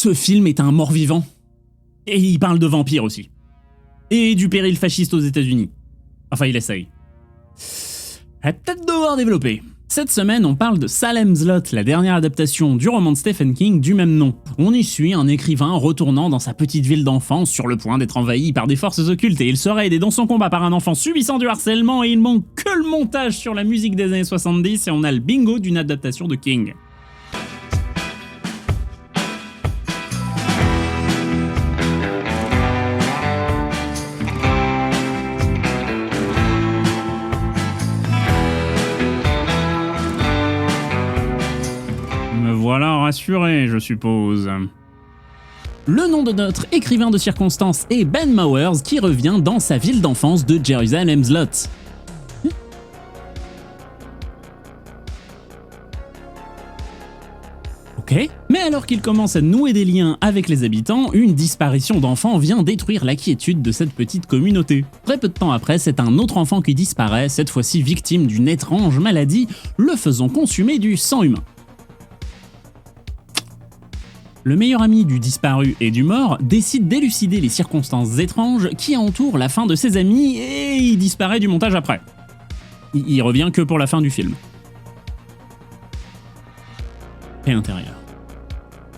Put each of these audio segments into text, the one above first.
Ce film est un mort-vivant. Et il parle de vampires aussi. Et du péril fasciste aux États-Unis. Enfin, il essaye. Elle va peut-être devoir développer. Cette semaine, on parle de Salem's Lot, la dernière adaptation du roman de Stephen King du même nom. On y suit un écrivain retournant dans sa petite ville d'enfance sur le point d'être envahi par des forces occultes et il sera aidé dans son combat par un enfant subissant du harcèlement et il manque que le montage sur la musique des années 70 et on a le bingo d'une adaptation de King. Voilà rassuré, je suppose. Le nom de notre écrivain de circonstance est Ben Mowers qui revient dans sa ville d'enfance de Jerusalem's Lot. Ok. Mais alors qu'il commence à nouer des liens avec les habitants, une disparition d'enfant vient détruire la quiétude de cette petite communauté. Très peu de temps après, c'est un autre enfant qui disparaît, cette fois-ci victime d'une étrange maladie, le faisant consommer du sang humain. Le meilleur ami du disparu et du mort décide d'élucider les circonstances étranges qui entourent la fin de ses amis et il disparaît du montage après. Il revient que pour la fin du film. Et intérieur.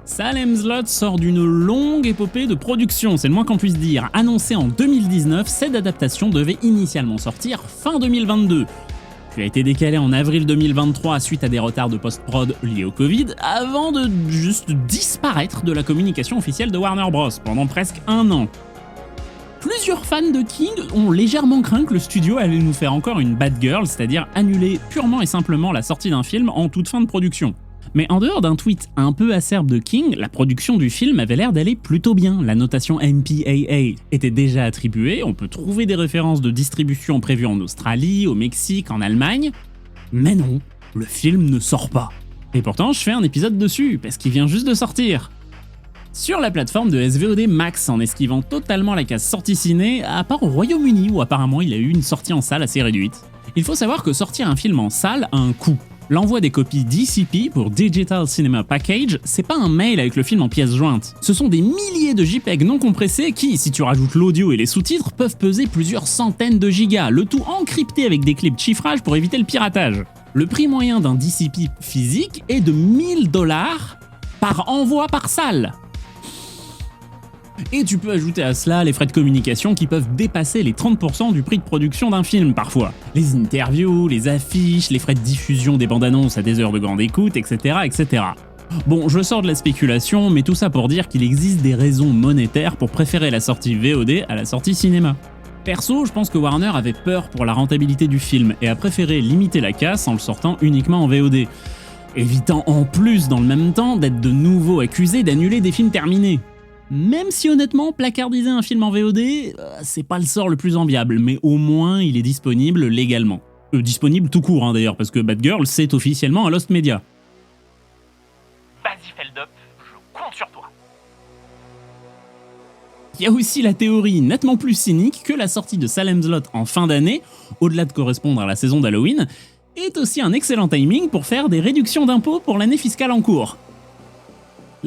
Salem's Lot sort d'une longue épopée de production, c'est le moins qu'on puisse dire. Annoncée en 2019, cette adaptation devait initialement sortir fin 2022. Puis a été décalé en avril 2023 suite à des retards de post-prod liés au Covid, avant de juste disparaître de la communication officielle de Warner Bros. Pendant presque un an. Plusieurs fans de King ont légèrement craint que le studio allait nous faire encore une bad girl, c'est-à-dire annuler purement et simplement la sortie d'un film en toute fin de production. Mais en dehors d'un tweet un peu acerbe de King, la production du film avait l'air d'aller plutôt bien. La notation MPAA était déjà attribuée, on peut trouver des références de distribution prévues en Australie, au Mexique, en Allemagne. Mais non, le film ne sort pas. Et pourtant, je fais un épisode dessus, parce qu'il vient juste de sortir. Sur la plateforme de SVOD Max, en esquivant totalement la case sortie ciné, à part au Royaume-Uni où apparemment il a eu une sortie en salle assez réduite. Il faut savoir que sortir un film en salle a un coût. L'envoi des copies DCP pour Digital Cinema Package, c'est pas un mail avec le film en pièces jointes. Ce sont des milliers de JPEG non compressés qui, si tu rajoutes l'audio et les sous-titres, peuvent peser plusieurs centaines de gigas, le tout encrypté avec des clés de chiffrage pour éviter le piratage. Le prix moyen d'un DCP physique est de $1000 par envoi par salle. Et tu peux ajouter à cela les frais de communication qui peuvent dépasser les 30% du prix de production d'un film parfois. Les interviews, les affiches, les frais de diffusion des bandes annonces à des heures de grande écoute, etc. etc. Bon, je sors de la spéculation, mais tout ça pour dire qu'il existe des raisons monétaires pour préférer la sortie VOD à la sortie cinéma. Perso, je pense que Warner avait peur pour la rentabilité du film et a préféré limiter la casse en le sortant uniquement en VOD. Évitant en plus dans le même temps d'être de nouveau accusé d'annuler des films terminés. Même si honnêtement, placardiser un film en VOD, c'est pas le sort le plus enviable, mais au moins il est disponible légalement. Disponible tout court d'ailleurs, parce que Bad Girl c'est officiellement un Lost Media. Vas-y Feldup, je compte sur toi. Il y a aussi la théorie nettement plus cynique que la sortie de Salem's Lot en fin d'année, au-delà de correspondre à la saison d'Halloween, est aussi un excellent timing pour faire des réductions d'impôts pour l'année fiscale en cours.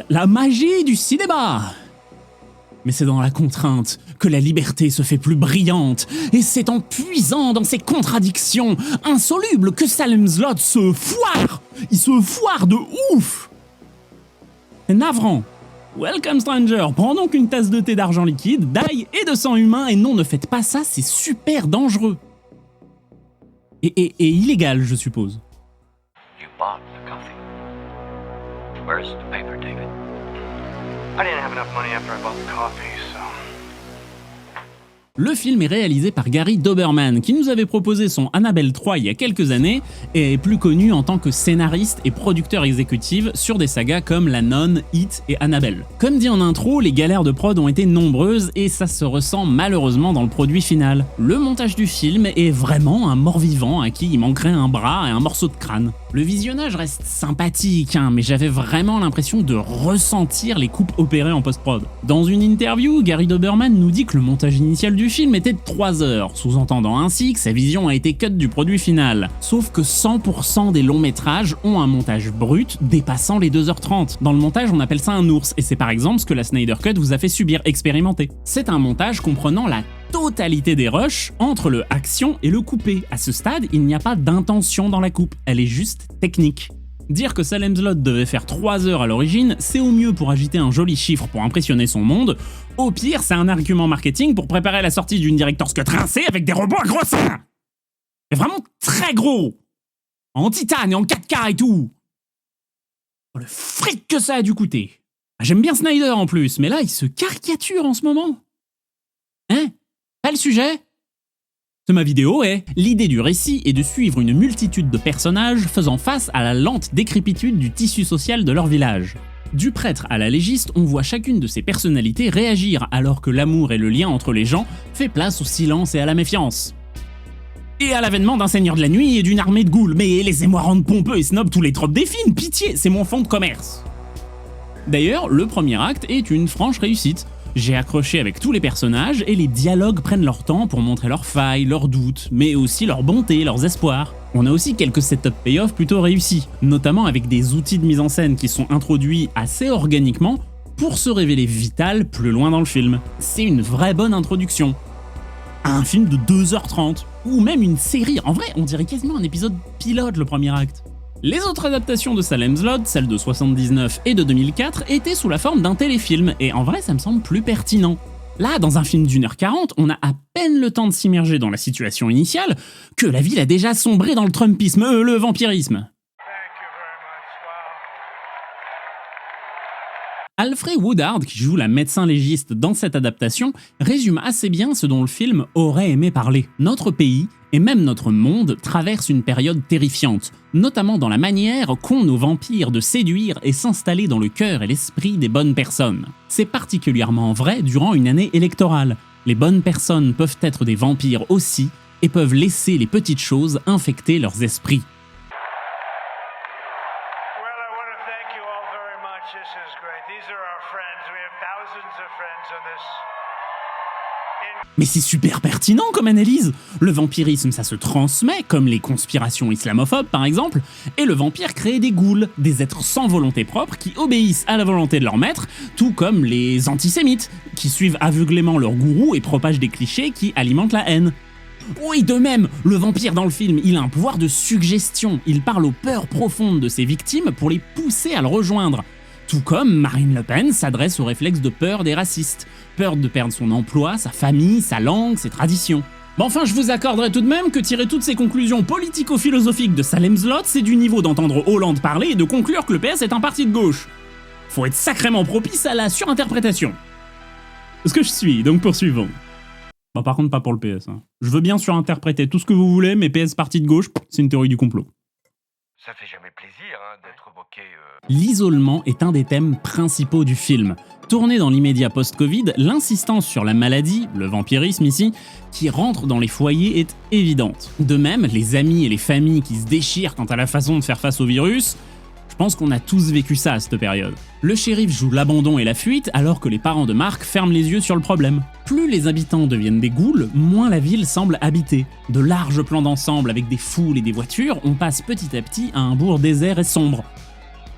La magie du cinéma! Mais c'est dans la contrainte que la liberté se fait plus brillante, et c'est en puisant dans ces contradictions insolubles que Salem's Lot se foire! Il se foire de ouf! C'est navrant. Welcome stranger, prends donc une tasse de thé d'argent liquide, d'ail et de sang humain, et non, ne faites pas ça, c'est super dangereux. Et illégal, je suppose. You bought the coffee. Where's the paper, David? I didn't have enough money after I bought the coffee, so... Le film est réalisé par Gary Dauberman, qui nous avait proposé son Annabelle 3 il y a quelques années, et est plus connu en tant que scénariste et producteur exécutif sur des sagas comme La Nonne, It et Annabelle. Comme dit en intro, les galères de prod ont été nombreuses et ça se ressent malheureusement dans le produit final. Le montage du film est vraiment un mort-vivant à qui il manquerait un bras et un morceau de crâne. Le visionnage reste sympathique, mais j'avais vraiment l'impression de ressentir les coupes opérées en post-prod. Dans une interview, Gary Dauberman nous dit que le montage initial du du film était de 3 heures, sous-entendant ainsi que sa vision a été cut du produit final. Sauf que 100% des longs métrages ont un montage brut dépassant les 2h30. Dans le montage, on appelle ça un ours, et c'est par exemple ce que la Snyder Cut vous a fait subir, expérimenter. C'est un montage comprenant la totalité des rushs entre le action et le coupé. À ce stade, il n'y a pas d'intention dans la coupe, elle est juste technique. Dire que Salem Slot devait faire 3 heures à l'origine, c'est au mieux pour agiter un joli chiffre pour impressionner son monde, au pire c'est un argument marketing pour préparer la sortie d'une Director's Cut rincée avec des robots à gros seins. Et vraiment très gros, en titane et en 4K et tout. Oh, le fric que ça a dû coûter. J'aime bien Snyder en plus, mais là il se caricature en ce moment. Hein? Pas le sujet? C'est ma vidéo et l'idée du récit est de suivre une multitude de personnages faisant face à la lente décrépitude du tissu social de leur village. Du prêtre à la légiste, on voit chacune de ces personnalités réagir alors que l'amour et le lien entre les gens fait place au silence et à la méfiance. Et à l'avènement d'un seigneur de la nuit et d'une armée de ghouls, mais laissez-moi rendre pompeux et snob tous les tropes des films, pitié, c'est mon fond de commerce. D'ailleurs, le premier acte est une franche réussite. J'ai accroché avec tous les personnages et les dialogues prennent leur temps pour montrer leurs failles, leurs doutes, mais aussi leur bonté, leurs espoirs. On a aussi quelques setup payoff plutôt réussis, notamment avec des outils de mise en scène qui sont introduits assez organiquement pour se révéler vital plus loin dans le film. C'est une vraie bonne introduction. Un film de 2h30, ou même une série, en vrai on dirait quasiment un épisode pilote le premier acte. Les autres adaptations de Salem Slot, celles de 79 et de 2004, étaient sous la forme d'un téléfilm, et en vrai ça me semble plus pertinent. Là, dans un film d'1h40, on a à peine le temps de s'immerger dans la situation initiale, que la ville a déjà sombré dans le trumpisme, le vampirisme. Alfred Woodard, qui joue la médecin légiste dans cette adaptation, résume assez bien ce dont le film aurait aimé parler. Notre pays, et même notre monde, traverse une période terrifiante, notamment dans la manière qu'ont nos vampires de séduire et s'installer dans le cœur et l'esprit des bonnes personnes. C'est particulièrement vrai durant une année électorale. Les bonnes personnes peuvent être des vampires aussi, et peuvent laisser les petites choses infecter leurs esprits. Mais c'est super pertinent comme analyse. Le vampirisme, ça se transmet, comme les conspirations islamophobes par exemple, et le vampire crée des ghouls, des êtres sans volonté propre qui obéissent à la volonté de leur maître, tout comme les antisémites, qui suivent aveuglément leur gourou et propagent des clichés qui alimentent la haine. Oui, de même, le vampire dans le film, il a un pouvoir de suggestion, il parle aux peurs profondes de ses victimes pour les pousser à le rejoindre. Tout comme Marine Le Pen s'adresse au réflexe de peur des racistes. Peur de perdre son emploi, sa famille, sa langue, ses traditions. Mais enfin, je vous accorderai tout de même que tirer toutes ces conclusions politico-philosophiques de Salem Slot, c'est du niveau d'entendre Hollande parler et de conclure que le PS est un parti de gauche. Faut être sacrément propice à la surinterprétation. Ce que je suis, donc poursuivons. Bon, par contre, pas pour le PS. Hein. Je veux bien surinterpréter tout ce que vous voulez, mais PS parti de gauche, c'est une théorie du complot. Ça fait jamais plaisir d'être moqué. L'isolement est un des thèmes principaux du film. Tourné dans l'immédiat post-Covid, l'insistance sur la maladie, le vampirisme ici, qui rentre dans les foyers est évidente. De même, les amis et les familles qui se déchirent quant à la façon de faire face au virus, je pense qu'on a tous vécu ça à cette période. Le shérif joue l'abandon et la fuite alors que les parents de Mark ferment les yeux sur le problème. Plus les habitants deviennent des ghouls, moins la ville semble habitée. De larges plans d'ensemble avec des foules et des voitures, on passe petit à petit à un bourg désert et sombre.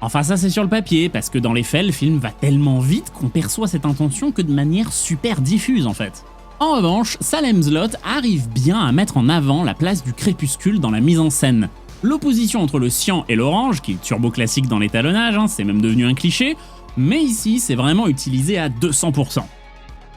Enfin ça c'est sur le papier, parce que dans les faits, le film va tellement vite qu'on perçoit cette intention que de manière super diffuse en fait. En revanche, Salem Slot arrive bien à mettre en avant la place du crépuscule dans la mise en scène. L'opposition entre le cyan et l'orange, qui est turbo classique dans l'étalonnage, c'est même devenu un cliché, mais ici c'est vraiment utilisé à 200%.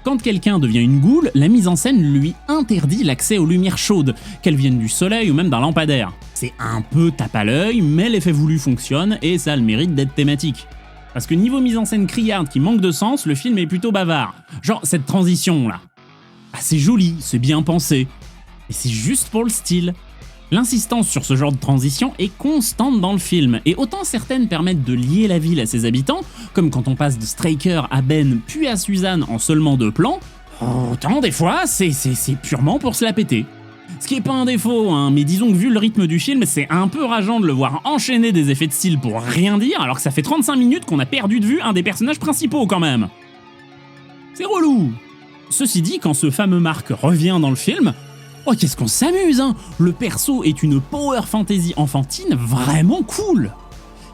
Quand quelqu'un devient une ghoul, la mise en scène lui interdit l'accès aux lumières chaudes, qu'elles viennent du soleil ou même d'un lampadaire. C'est un peu tape à l'œil, mais l'effet voulu fonctionne et ça a le mérite d'être thématique. Parce que niveau mise en scène criarde qui manque de sens, le film est plutôt bavard. Genre cette transition là. Ah, c'est joli, c'est bien pensé. Et c'est juste pour le style. L'insistance sur ce genre de transition est constante dans le film, et autant certaines permettent de lier la ville à ses habitants, comme quand on passe de Straker à Ben puis à Suzanne en seulement 2 plans, autant des fois c'est purement pour se la péter. Ce qui est pas un défaut, mais disons que vu le rythme du film, c'est un peu rageant de le voir enchaîner des effets de style pour rien dire, alors que ça fait 35 minutes qu'on a perdu de vue un des personnages principaux quand même. C'est relou. Ceci dit, quand ce fameux Mark revient dans le film, oh qu'est-ce qu'on s'amuse hein. Le perso est une power fantasy enfantine vraiment cool.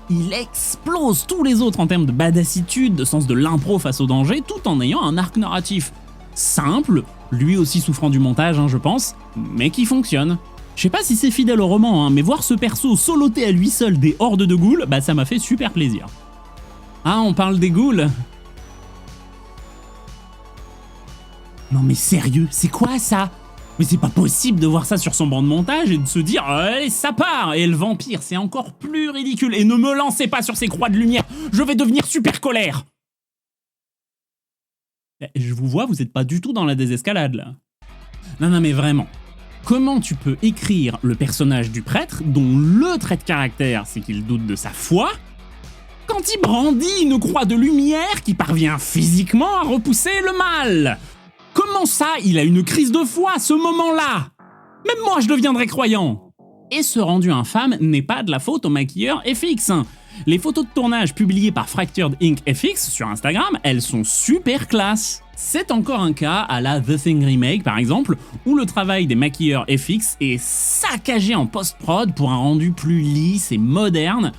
Il explose tous les autres en termes de badassitude, de sens de l'impro face au danger, tout en ayant un arc narratif simple, lui aussi souffrant du montage je pense, mais qui fonctionne. Je sais pas si c'est fidèle au roman, mais voir ce perso soloter à lui seul des hordes de ghouls, bah ça m'a fait super plaisir. Ah, on parle des ghouls? Non mais sérieux, c'est quoi ça? Mais c'est pas possible de voir ça sur son banc de montage et de se dire allez ça part. Et le vampire c'est encore plus ridicule. Et ne me lancez pas sur ces croix de lumière, je vais devenir super colère. Je vous vois, vous êtes pas du tout dans la désescalade là. Non mais vraiment. Comment tu peux écrire le personnage du prêtre dont le trait de caractère c'est qu'il doute de sa foi quand il brandit une croix de lumière qui parvient physiquement à repousser le mal? Comment ça, il a une crise de foi à ce moment-là? Même moi, je deviendrais croyant. Et ce rendu infâme n'est pas de la faute au maquilleur FX. Les photos de tournage publiées par Fractured Ink FX sur Instagram, elles sont super classe. C'est encore un cas à la The Thing Remake par exemple, où le travail des maquilleurs FX est saccagé en post-prod pour un rendu plus lisse et moderne,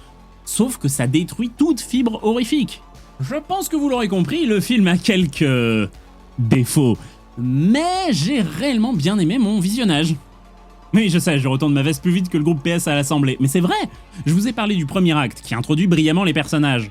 sauf que ça détruit toute fibre horrifique. Je pense que vous l'aurez compris, le film a quelques défauts, mais j'ai réellement bien aimé mon visionnage. Oui, je sais, je retourne ma veste plus vite que le groupe PS à l'Assemblée, mais c'est vrai, je vous ai parlé du premier acte qui introduit brillamment les personnages.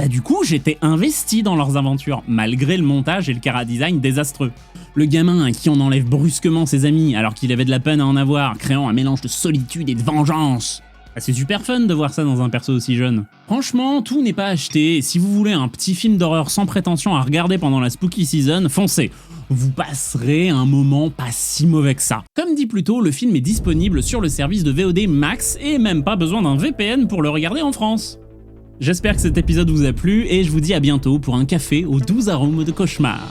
Du coup, j'étais investi dans leurs aventures, malgré le montage et le chara-design désastreux. Le gamin à qui on enlève brusquement ses amis alors qu'il avait de la peine à en avoir, créant un mélange de solitude et de vengeance. C'est super fun de voir ça dans un perso aussi jeune. Franchement, tout n'est pas acheté, et si vous voulez un petit film d'horreur sans prétention à regarder pendant la spooky season, foncez. Vous passerez un moment pas si mauvais que ça. Comme dit plus tôt, le film est disponible sur le service de VOD Max, et même pas besoin d'un VPN pour le regarder en France. J'espère que cet épisode vous a plu, et je vous dis à bientôt pour un café aux 12 arômes de cauchemar.